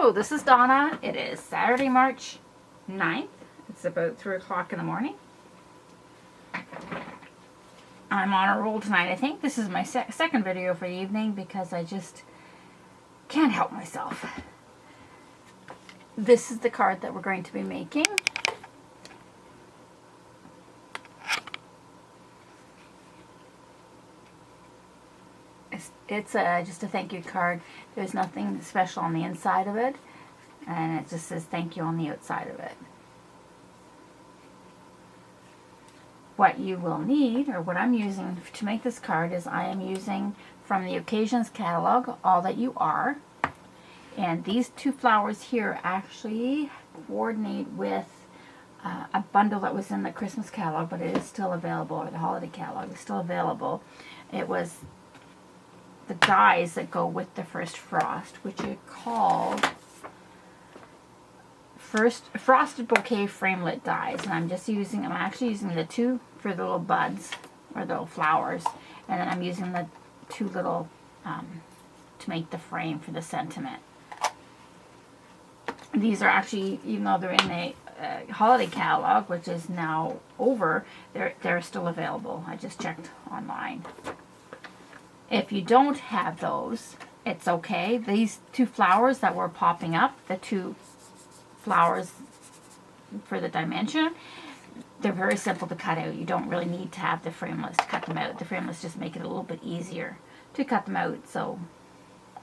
Hello, this is Donna. It is Saturday, March 9th. It's about 3 o'clock in the morning. I'm on a roll tonight, I think. This is my second video for the evening because I just can't help myself. This is the card that we're going to be making. It's just a thank you card. There's nothing special on the inside of it, and it just says thank you on the outside of it. What you will need, or what I'm using to make this card, is I am using from the Occasions catalog, All That You Are. And these two flowers here actually coordinate with a bundle that was in the Christmas catalog, but it is still available, or the holiday catalog is still available. It was the dies that go with the First Frost, which are called Frosted Bouquet Framelit dies. And I'm actually using the two for the little buds, or the little flowers, and then I'm using the two little to make the frame for the sentiment. These are actually, even though they're in the holiday catalog, which is now over, they're still available. I just checked online. If you don't have those, it's okay. These two flowers that were popping up, the two flowers for the dimension, they're very simple to cut out. You don't really need to have the frameless to cut them out. The frameless just make it a little bit easier to cut them out. So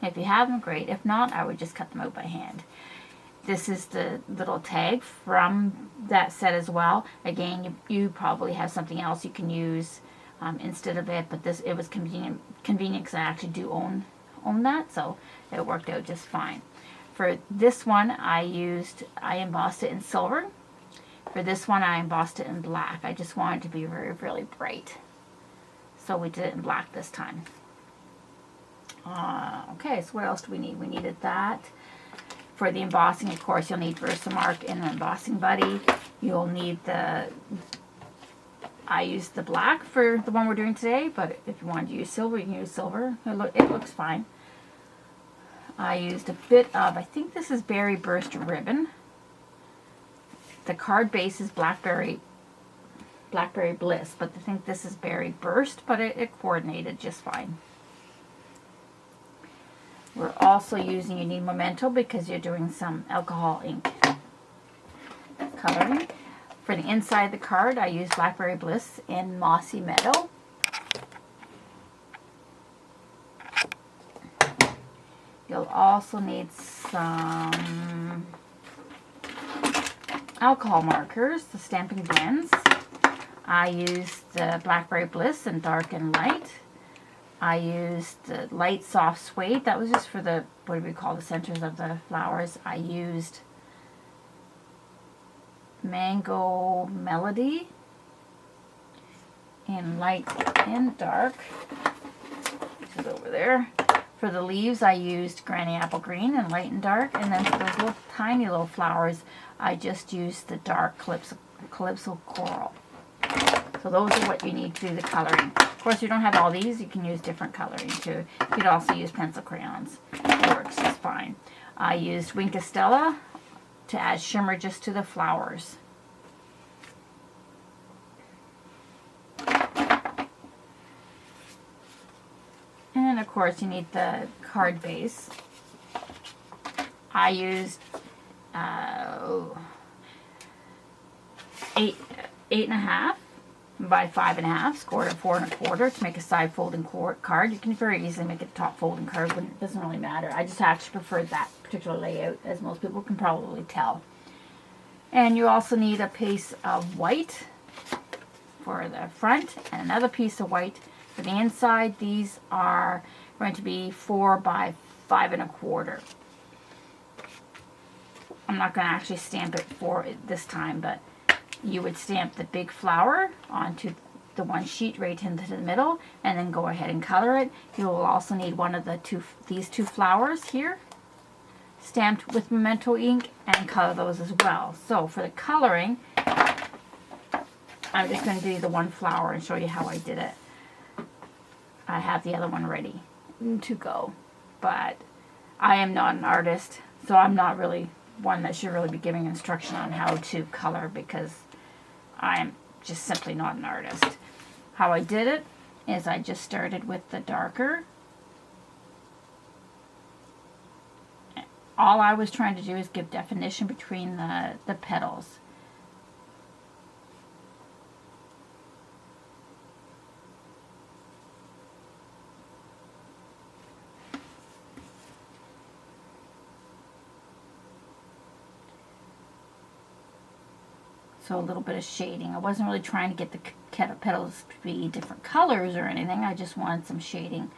if you have them, great. If not, I would just cut them out by hand. This is the little tag from that set as well. Again, you probably have something else you can use instead of it, but it was convenient because I actually do own that, so it worked out just fine. For this one, I embossed it in silver. For this one, I embossed it in black. I just wanted it to be very, really bright, so we did it in black this time. Okay, so what else do we need? We needed that. For the embossing, of course, you'll need Versamark and an embossing buddy. You'll need I used the black for the one we're doing today, but if you wanted to use silver, you can use silver. It looks fine. I used a bit of, I think this is Berry Burst ribbon. The card base is Blackberry Bliss, but I think this is Berry Burst, but it coordinated just fine. We're also you need Memento because you're doing some alcohol ink coloring. For the inside of the card, I used Blackberry Bliss in Mossy Meadow. You'll also need some alcohol markers, the Stampin' Blends. I used the Blackberry Bliss in Dark and Light. I used the Light Soft Suede. That was just for the, what do we call the centers of the flowers. I used Mango Melody in Light and Dark, which is over there. For the leaves, I used Granny Apple Green in Light and Dark, and then for those little tiny little flowers, I just used the dark Calypso Coral. So those are what you need to do the coloring. Of course, if you don't have all these, you can use different coloring too. You could also use pencil crayons. It works just fine. I used Wink Estella to add shimmer just to the flowers. And of course you need the card base. I used 8.5 by 5.5, scored at 4 1/4 to make a side folding card. You can very easily make a top folding card, but it doesn't really matter. I just actually preferred that particular layout, as most people can probably tell. And you also need a piece of white for the front and another piece of white for the inside. These are going to be 4 by 5 1/4. I'm not going to actually stamp it for it this time, but you would stamp the big flower onto the one sheet right into the middle, and then go ahead and color it. You will also need one of these two flowers here stamped with Memento ink, and color those as well. So for the coloring, I'm just going to do the one flower and show you how I did it. I have the other one ready to go, but I am not an artist, so I'm not really one that should really be giving instruction on how to color because I'm just simply not an artist. How I did it is I just started with the darker. All I was trying to do is give definition between the petals. So a little bit of shading. I wasn't really trying to get the petals to be different colors or anything. I just wanted some shading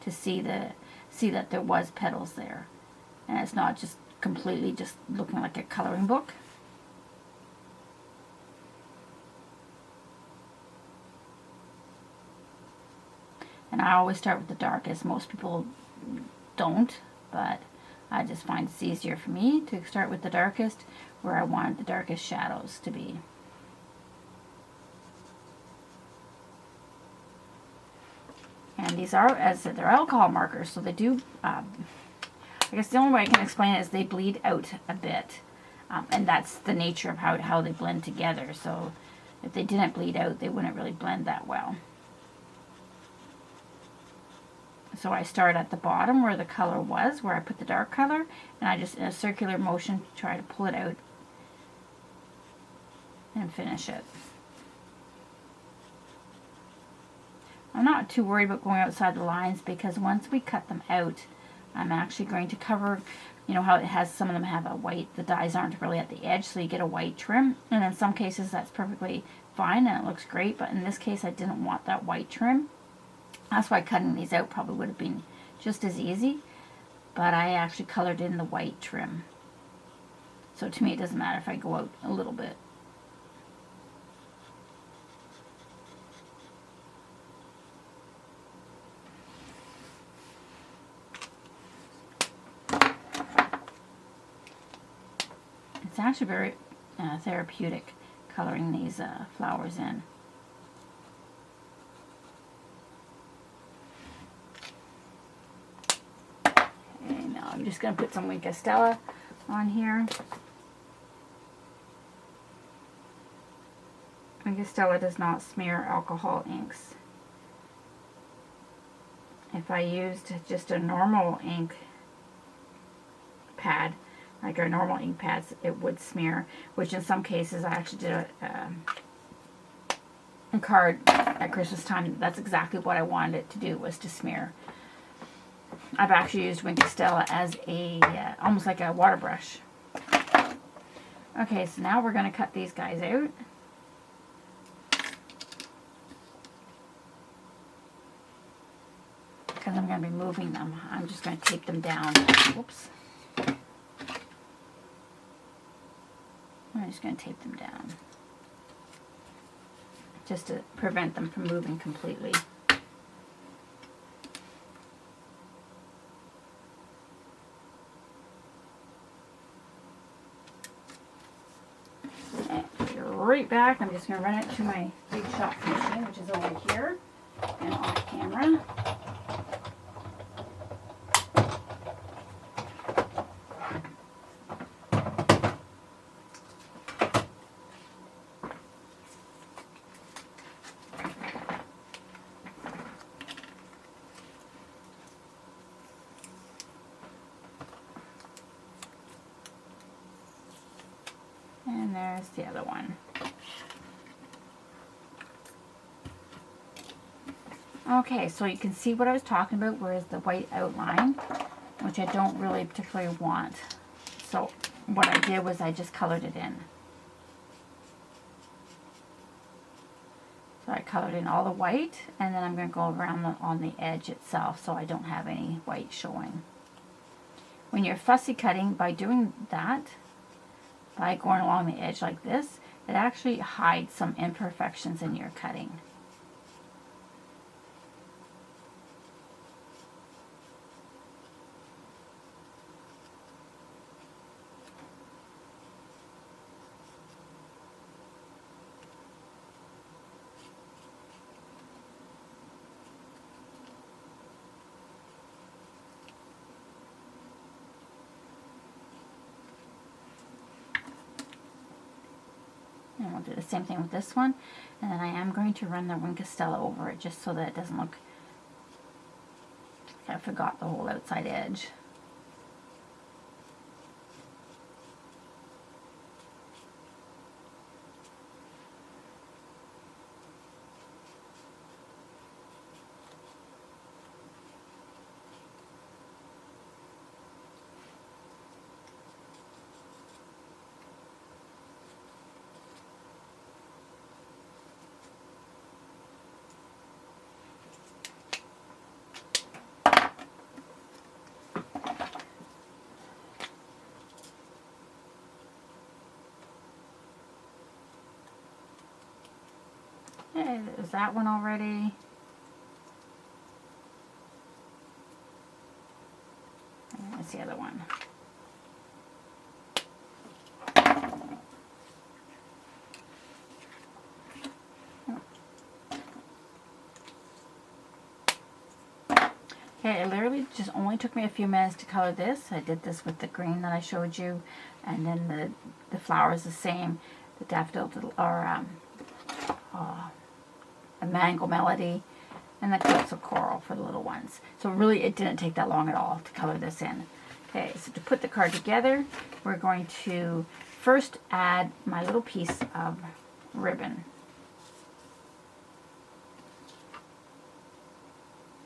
to see that there was petals there. And it's not just completely just looking like a coloring book. And I always start with the darkest. Most people don't, but I just find it's easier for me to start with the darkest where I want the darkest shadows to be. And these are, as I said, they're alcohol markers, so they do, I guess the only way I can explain it is they bleed out a bit. And that's the nature of how they blend together. So if they didn't bleed out, they wouldn't really blend that well. So I start at the bottom where the color was, where I put the dark color, and I just, in a circular motion, try to pull it out and finish it. I'm not too worried about going outside the lines because once we cut them out, I'm actually going to cover, you know how it has, some of them have a white, the dies aren't really at the edge, so you get a white trim. And in some cases that's perfectly fine and it looks great, but in this case I didn't want that white trim. That's why cutting these out probably would have been just as easy, but I actually colored in the white trim. So to me it doesn't matter if I go out a little bit. It's actually very therapeutic coloring these flowers in. Okay, now I'm just going to put some Wink Estella on here. Wink Estella does not smear alcohol inks. If I used just a normal ink pad, like our normal ink pads, it would smear, which in some cases I actually did a card at Christmas time. That's exactly what I wanted it to do, was to smear. I've actually used Wink Estella as a, almost like a water brush. Okay, so now we're going to cut these guys out. Because I'm going to be moving them. I'm just going to tape them down. Whoops. I'm just going to tape them down just to prevent them from moving completely. And right back, I'm just going to run it to my big shot machine, which is over here and off camera. And there's the other one. Okay, so you can see what I was talking about, whereas the white outline, which I don't really particularly want. So what I did was I just colored it in. So I colored in all the white, and then I'm going to go around on the edge itself so I don't have any white showing. When you're fussy cutting, by doing that, by going along the edge like this, it actually hides some imperfections in your cutting. we'll do the same thing with this one. And then I am going to run the Wink Castella over it just so that it doesn't look like I forgot the whole outside edge. Okay, there's that one already. And there's the other one. Okay, it literally just only took me a few minutes to color this. I did this with the green that I showed you, and then the flower is the same. The daffodil or a mango melody, and the clips of coral for the little ones. So really, it didn't take that long at all to color this in. Okay, so to put the card together, we're going to first add my little piece of ribbon.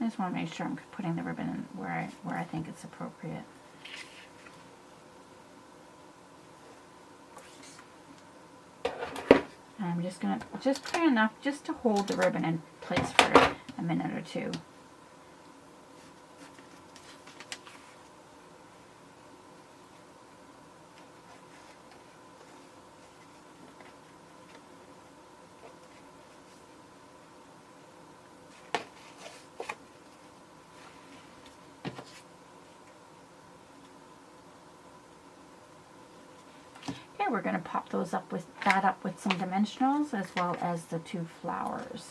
I just want to make sure I'm putting the ribbon in where I think it's appropriate. And I'm just going to put enough just to hold the ribbon in place for a minute or two. Okay, we're going to pop those up with some dimensionals as well as the two flowers.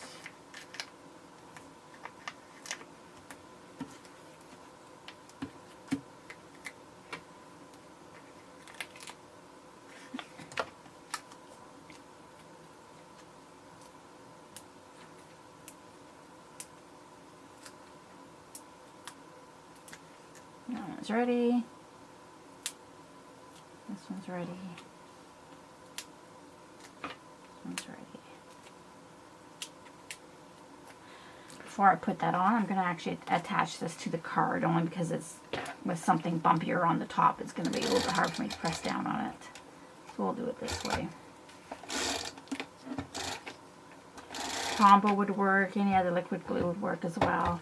That one's ready. This one's ready. Ready. Before I put that on, I'm going to actually attach this to the card, only because it's with something bumpier on the top. It's going to be a little bit hard for me to press down on it. So we'll do it this way. Tombow would work. Any other liquid glue would work as well.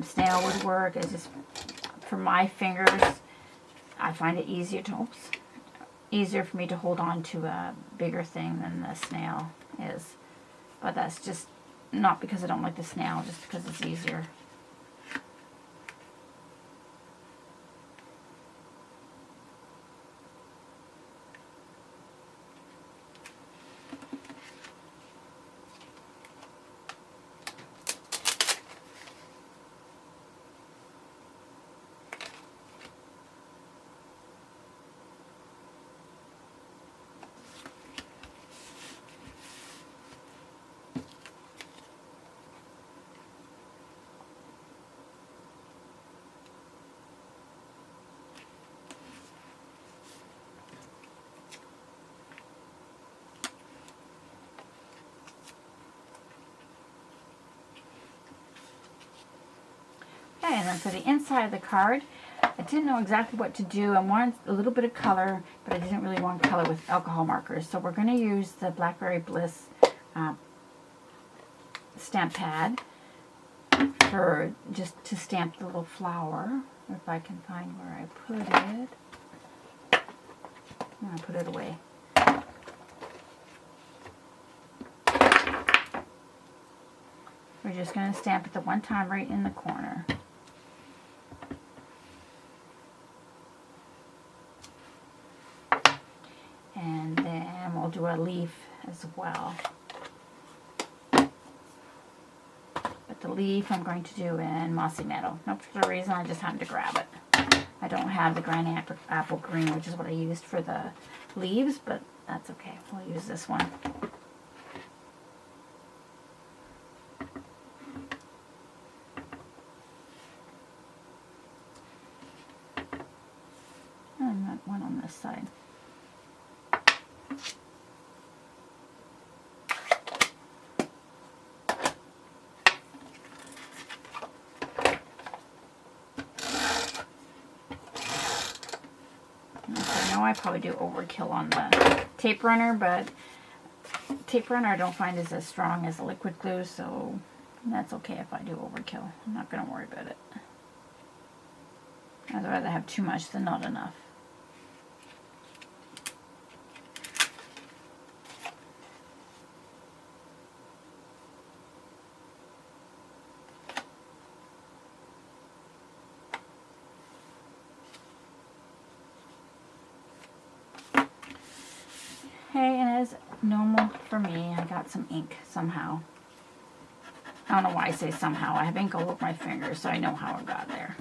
Snail would work. It's just, for my fingers, I find it easier for me to hold on to a bigger thing than the snail is. But that's just not because I don't like the snail, just because it's easier. Okay, and then for the inside of the card, I didn't know exactly what to do. I wanted a little bit of color, but I didn't really want color with alcohol markers. So we're going to use the Blackberry Bliss stamp pad for just to stamp the little flower. If I can find where I put it. I'm going to put it away. We're just going to stamp it the one time right in the corner. And then we'll do a leaf as well. But the leaf I'm going to do in Mossy Meadow. No particular reason, I just happened to grab it. I don't have the Granny Apple Green, which is what I used for the leaves, but that's okay. We'll use this one. And that one on this side. I probably do overkill on the tape runner, but tape runner I don't find is as strong as the liquid glue, so that's okay if I do overkill. I'm not going to worry about it. I'd rather have too much than not enough. Okay, and as normal for me, I got some ink somehow. I don't know why I say somehow. I have ink all over my fingers, so I know how it got there.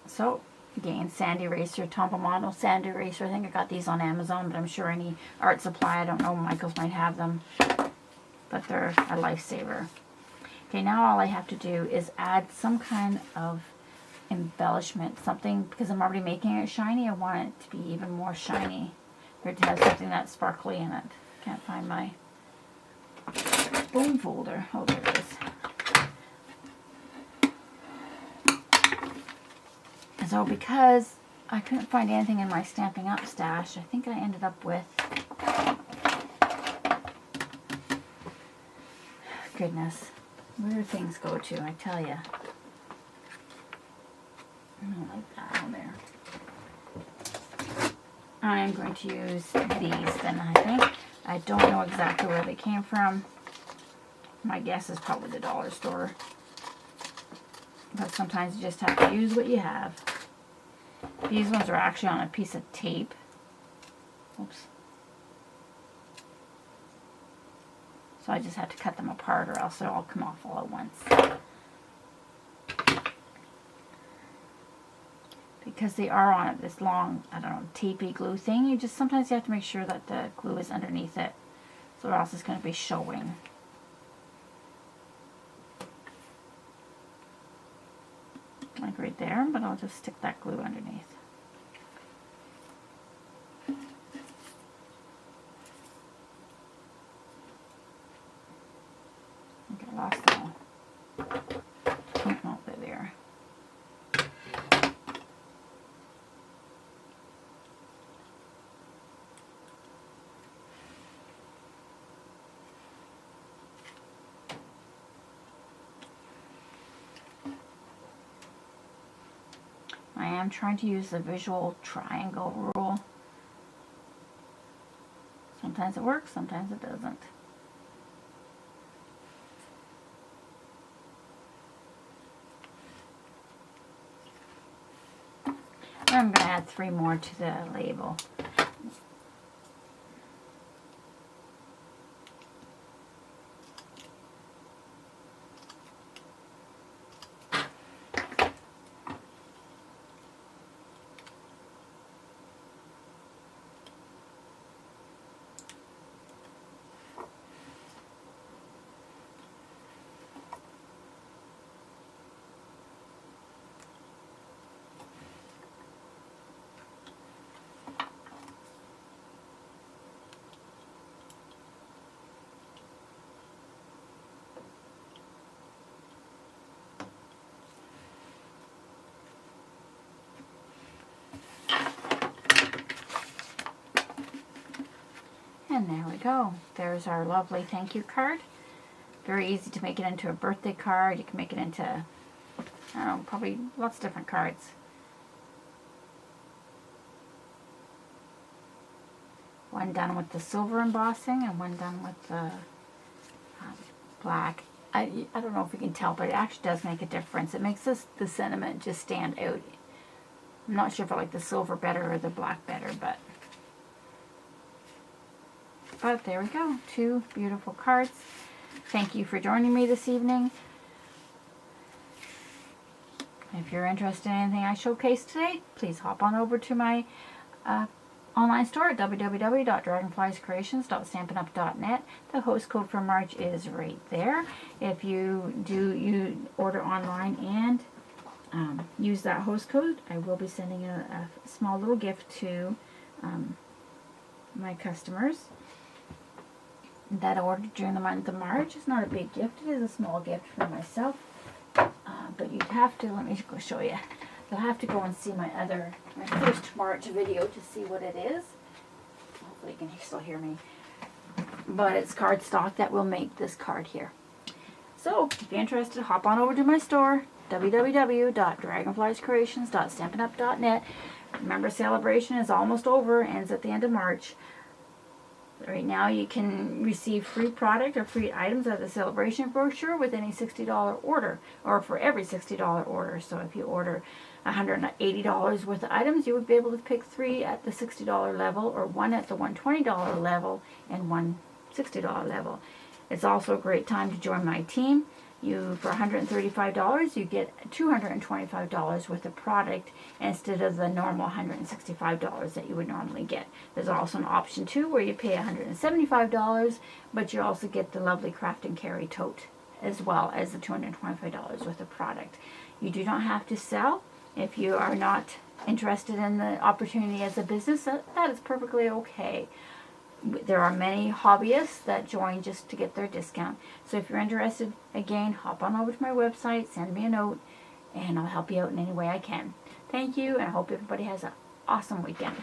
So, again, sand eraser, Tompomano sand eraser. I think I got these on Amazon, but I'm sure any art supply, I don't know, Michael's might have them. But they're a lifesaver. Okay, now all I have to do is add some kind of embellishment, something, because I'm already making it shiny, I want it to be even more shiny, or to have something that's sparkly in it. Can't find my boom folder. Oh, there it is. So because I couldn't find anything in my Stampin' Up stash, I think I ended up with, goodness, where do things go to, I tell you. I don't like that on there. I'm going to use these then, I think. I don't know exactly where they came from. My guess is probably the dollar store. But sometimes you just have to use what you have. These ones are actually on a piece of tape. Oops. So I just have to cut them apart or else they'll all come off all at once. Because they are on this long, I don't know, tapey glue thing, you just sometimes you have to make sure that the glue is underneath it, so or else it's going to be showing. Like right there, but I'll just stick that glue underneath. I think I lost them all. Oh, no, they're there. I am trying to use the visual triangle rule. Sometimes it works, sometimes it doesn't. I'm going to add 3 more to the label. And there we go. There's our lovely thank you card. Very easy to make it into a birthday card. You can make it into, I don't know, probably lots of different cards. One done with the silver embossing and one done with the black. I don't know if you can tell, but it actually does make a difference. It makes the sentiment just stand out. I'm not sure if I like the silver better or the black better, but there we go. 2 beautiful cards. Thank you for joining me this evening. If you're interested in anything I showcased today, please hop on over to my online store at www.dragonfliescreations.stampinup.net. The host code for March is right there. If you order online and use that host code, I will be sending a small little gift to my customers that ordered during the month of March. It's not a big gift, it is a small gift for myself, but you'd have to, let me go show you. You'll have to go and see my first March video to see what it is. Hopefully you can still hear me. But it's cardstock that will make this card here. So, if you're interested, hop on over to my store, www.dragonfliescreations.stampinup.net. Remember, celebration is almost over, ends at the end of March. Right now you can receive free product or free items as a celebration brochure with any $60 order, or for every $60 order. So if you order $180 worth of items, you would be able to pick 3 at the $60 level, or 1 at the $120 level, and 1 $60 level. It's also a great time to join my team. For $135, you get $225 worth of product instead of the normal $165 that you would normally get. There's also an option too where you pay $175, but you also get the lovely craft and carry tote as well as the $225 worth of product. You do not have to sell. If you are not interested in the opportunity as a business, that is perfectly okay. There are many hobbyists that join just to get their discount. So if you're interested, again, hop on over to my website, send me a note, and I'll help you out in any way I can. Thank you, and I hope everybody has an awesome weekend.